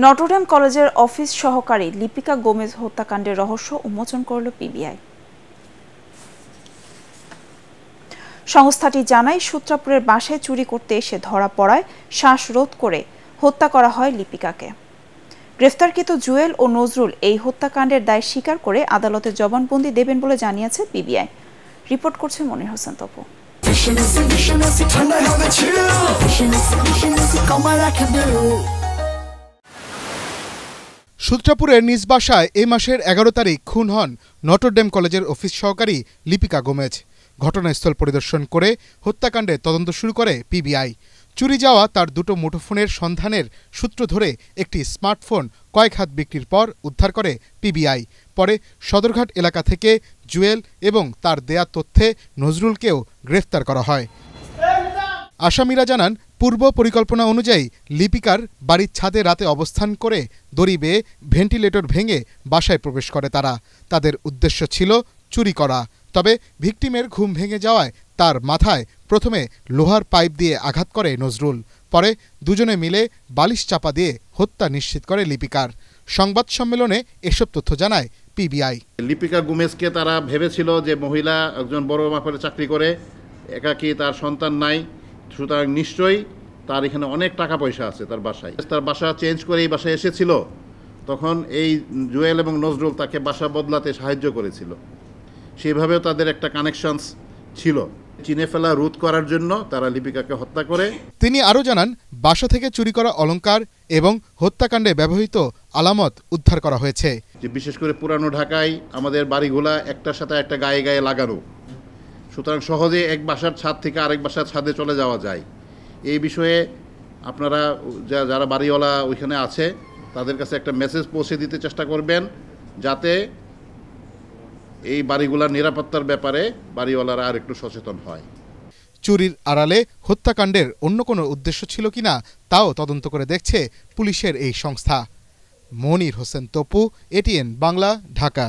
Notre Dame কলেজের office সহকারী Lipika Gomez হত্যাকাণ্ডের রহস্য উন্মোচন করল পিবিআই। সংস্থাটি জানায়, সূত্রাপুরের বাসায় চুরি করতে এসে ধরা পড়ায় শ্বাসরোধ করে হত্যা করা হয় লিপিকাকে। গ্রেফতারকৃত জুয়েল ও নজরুল এই হত্যাকাণ্ডের দায় স্বীকার করে আদালতে জবানবন্দি দেবেন বলে জানিয়েছে পিবিআই। রিপোর্ট করছে মনির হোসেন তপু। সূত্রাপুরের নিজ বাসায় এই মাসের ১১ তারিখ খুন হন নটরডেম কলেজের অফিস সহকারী লিপিকা গোমেজ। ঘটনাস্থল পরিদর্শন করে হত্যাকাণ্ডের তদন্ত শুরু করে পিবিআই। চুরি যাওয়া তার দুটো মুঠোফোনের সন্ধানের সূত্র ধরে একটি স্মার্টফোন কয়েক হাত বিক্রির পর উদ্ধার করে পিবিআই। পরে সদরঘাট এলাকা থেকে জুয়েল এবং তার দেয়া তথ্যে নজরুলকেও গ্রেফতার করা হয়। আসামিরা জানান, পূর্ব পরিকল্পনা অনুযায়ী লিপিকার বাড়ির ছাদে রাতে অবস্থান করে দড়ি বেয়ে ভেন্টিলেটর ভেঙে বাসায় প্রবেশ করে তারা। তাদের উদ্দেশ্য ছিল চুরি করা। তবে ভিকটিমের ঘুম ভেঙে যাওয়ায় তার মাথায় প্রথমে লোহার পাইপ দিয়ে আঘাত করে নজরুল। পরে দুজনে মিলে বালিশ চাপা দিয়ে হত্যা নিশ্চিত করে লিপিকার। সংবাদ সম্মেলনে এসব তথ্য জানায় পিবিআই। লিপিকা গোমেজকে তারা ভেবেছিল যে মহিলা একজন বড় মাপের চাকরি করে, একাকী, তার সন্তান নাই, সুতরাং নিশ্চয়ই তার এখানে অনেক টাকা পয়সা আছে তার বাসায়। তার বাসা চেঞ্জ করে এই বাসায় এসেছিল, তখন এই জুয়েল এবং নজরুল তাকে বাসা বদলাতে সাহায্য করেছিল। সেইভাবেও তাদের একটা কানেকশনস ছিল। চিনে ফেলা রোধ করার জন্য তারা লিপিকাকে হত্যা করে। তিনি আরও জানান, বাসা থেকে চুরি করা অলংকার এবং হত্যাকাণ্ডে ব্যবহৃত আলামত উদ্ধার করা হয়েছে। যে বিশেষ করে পুরানো ঢাকায় আমাদের বাড়িগুলা একটার সাথে একটা গায়ে গায়ে লাগানো, সুতরাং সহজে এক বাসার ছাদ থেকে আরেক বাসার ছাদে চলে যাওয়া যায়। এই বিষয়ে আপনারা যারা বাড়িওয়ালা ওইখানে আছে তাদের কাছে একটা মেসেজ পৌঁছে দিতে চেষ্টা করবেন, যাতে এই বাড়িগুলার নিরাপত্তার ব্যাপারে বাড়িওয়ালারা আর একটু সচেতন হয়। চুরির আড়ালে হত্যাকাণ্ডের অন্য কোনো উদ্দেশ্য ছিল কিনা তাও তদন্ত করে দেখছে পুলিশের এই সংস্থা। মনির হোসেন তপু, এটিএন বাংলা, ঢাকা।